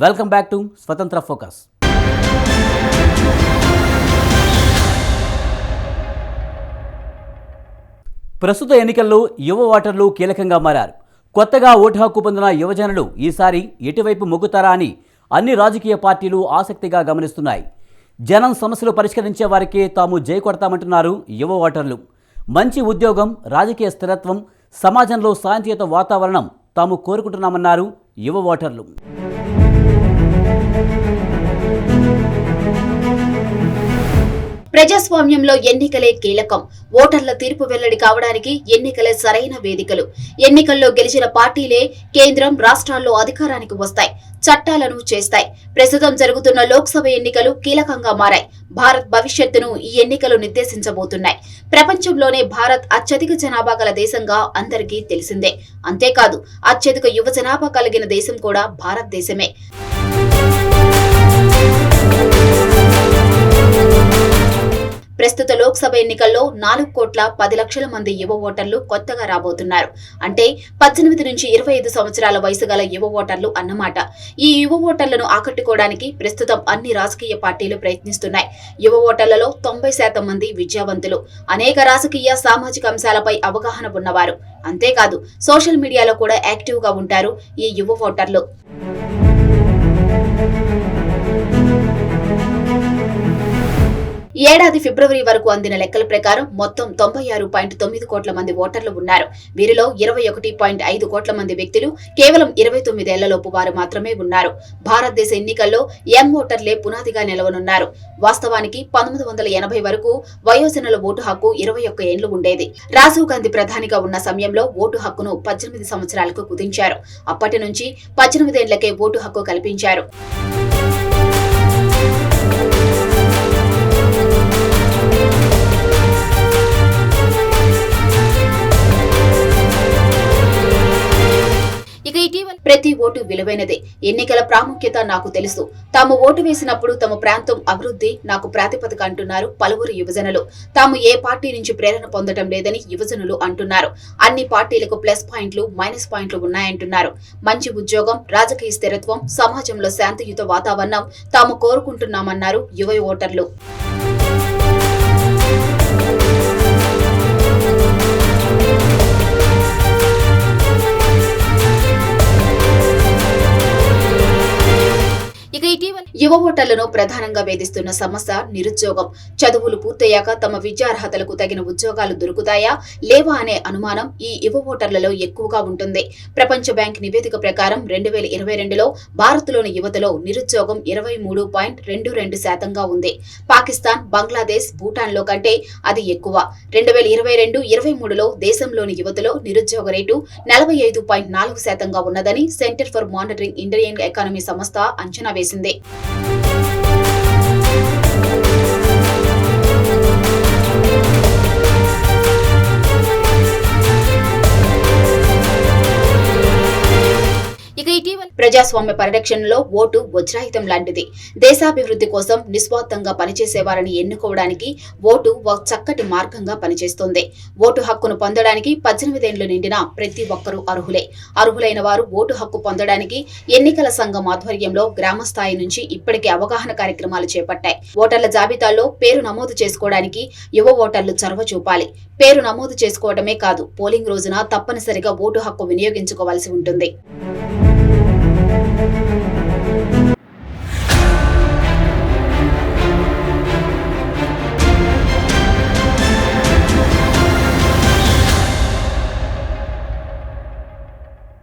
Welcome back to స్వతంత్ర focus. ప్రస్తుత ఎన్నికల్లో యువ ఓటర్లు కీలకంగా మారారు. కొత్తగా ఓటు హక్కు పొందిన యువజనులు ఈసారి ఎటువైపు మొగ్గుతారా అని అన్ని రాజకీయ పార్టీలు ఆసక్తిగా గమనిస్తున్నాయి. జనం సమస్యలు పరిష్కరించే వారికి తాము జై కొడతామంటున్నారు యువ ఓటర్లు. మంచి ఉద్యోగం, రాజకీయ స్థిరత్వం, సమాజంలో శాంతియుత వాతావరణం తాము కోరుకుంటున్నామన్నారు యువ ఓటర్లు. ప్రజాస్వామ్యంలో ఎన్నికలే కీలకం. ఓటర్ల తీర్పు వెల్లడి కావడానికి ఎన్నికలే సరైన వేదికలు. ఎన్నికల్లో గెలిచిన పార్టీలే కేంద్రం, రాష్ట్రాల్లో అధికారానికి వస్తాయి, చట్టాలను చేస్తాయి. ప్రస్తుతం జరుగుతున్న లోక్సభ ఎన్నికలు కీలకంగా మారాయి. భారత్ భవిష్యత్తును ఈ ఎన్నికలు నిర్దేశించబోతున్నాయి. ప్రపంచంలోనే భారత్ అత్యధిక జనాభా గల దేశంగా అందరికీ తెలిసిందే. అంతేకాదు, అత్యధిక యువ జనాభా కలిగిన దేశం కూడా భారతదేశమే. ప్రస్తుత లోక్సభ ఎన్నికల్లో 4,10,00,000 మంది యువ ఓటర్లు కొత్తగా రాబోతున్నారు. అంటే 18 నుంచి 25 సంవత్సరాల వయసు గల యువ ఓటర్లు అన్నమాట. ఈ యువ ఓటర్లను ఆకట్టుకోవడానికి ప్రస్తుతం అన్ని రాజకీయ పార్టీలు ప్రయత్నిస్తున్నాయి. యువ ఓటర్లలో 90% మంది విద్యావంతులు, అనేక రాజకీయ, సామాజిక అంశాలపై అవగాహన ఉన్నవారు. అంతేకాదు, సోషల్ మీడియాలో కూడా యాక్టివ్ గా ఉంటారు ఈ యువ ఓటర్లు. ఏడాది ఫిబ్రవరి వరకు అందిన లెక్కల ప్రకారం మొత్తం 96.9 కోట్ల మంది ఓటర్లు ఉన్నారు. వీరిలో 21.5 కోట్ల మంది వ్యక్తులు కేవలం 29 ఏళ్లలోపు వారు మాత్రమే ఉన్నారు. భారతదేశ ఎన్నికల్లో యంగ్ ఓటర్లే పునాదిగా నిలవనున్నారు. వాస్తవానికి 1980 వరకు వయోజనుల ఓటు హక్కు 21 ఏండ్లు ఉండేది. రాజీవ్ గాంధీ ప్రధానిగా ఉన్న సమయంలో ఓటు హక్కును 18 సంవత్సరాలకు కుదించారు. అప్పటి నుంచి 18 ఏళ్లకే ఓటు హక్కు కల్పించారు. ప్రతి ఓటు విలువైనదే. ఎన్నికల ప్రాముఖ్యత నాకు తెలుసు. తాము ఓటు వేసినప్పుడు తమ ప్రాంతం అభివృద్ధి నాకు ప్రాతిపదిక అంటున్నారు పలువురు యువజనులు. తాము ఏ పార్టీ నుంచి ప్రేరణ పొందడం లేదని యువజనులు అంటున్నారు. అన్ని పార్టీలకు ప్లస్ పాయింట్లు, మైనస్ పాయింట్లు ఉన్నాయంటున్నారు. మంచి ఉద్యోగం, రాజకీయ స్థిరత్వం, సమాజంలో శాంతియుత వాతావరణం తాము కోరుకుంటున్నామన్నారు యువ ఓటర్లు. యువ ఓటర్లను ప్రధానంగా వేధిస్తున్న సమస్య నిరుద్యోగం. చదువులు పూర్తయ్యాక తమ విద్యార్హతలకు తగిన ఉద్యోగాలు దొరుకుతాయా లేవా అనే అనుమానం ఈ యువ ఓటర్లలో ఎక్కువగా ఉంటుంది. ప్రపంచ బ్యాంక్ నివేదిక ప్రకారం 2022లో భారత్లోని యువతలో నిరుద్యోగం 23.22% ఉంది. పాకిస్తాన్, బంగ్లాదేశ్, భూటాన్లో కంటే అది ఎక్కువ. 2022-23లో దేశంలోని యువతలో నిరుద్యోగ రేటు 45.4% ఉన్నదని centre for monitoring Indian economy సంస్థ అంచనా వేసింది. ప్రజాస్వామ్య పరిరక్షణలో ఓటు వజ్రాయుధం లాంటిది. దేశాభివృద్ధి కోసం నిస్వార్థంగా పనిచేసేవారిని ఎన్నుకోవడానికి ఓటు ఒక చక్కటి మార్గంగా పనిచేస్తుంది. ఓటు హక్కును పొందడానికి 18 ఏళ్లు నిండిన ప్రతి ఒక్కరూ అర్హులే. అర్హులైన వారు ఓటు హక్కు పొందడానికి ఎన్నికల సంఘం ఆధ్వర్యంలో గ్రామ స్థాయి నుంచి ఇప్పటికే అవగాహన కార్యక్రమాలు చేపట్టాయి. ఓటర్ల జాబితాలో పేరు నమోదు చేసుకోవడానికి యువ ఓటర్లు చొరవ చూపాలి. పేరు నమోదు చేసుకోవడమే కాదు, పోలింగ్ రోజున తప్పనిసరిగా ఓటు హక్కు వినియోగించుకోవాల్సి ఉంటుంది.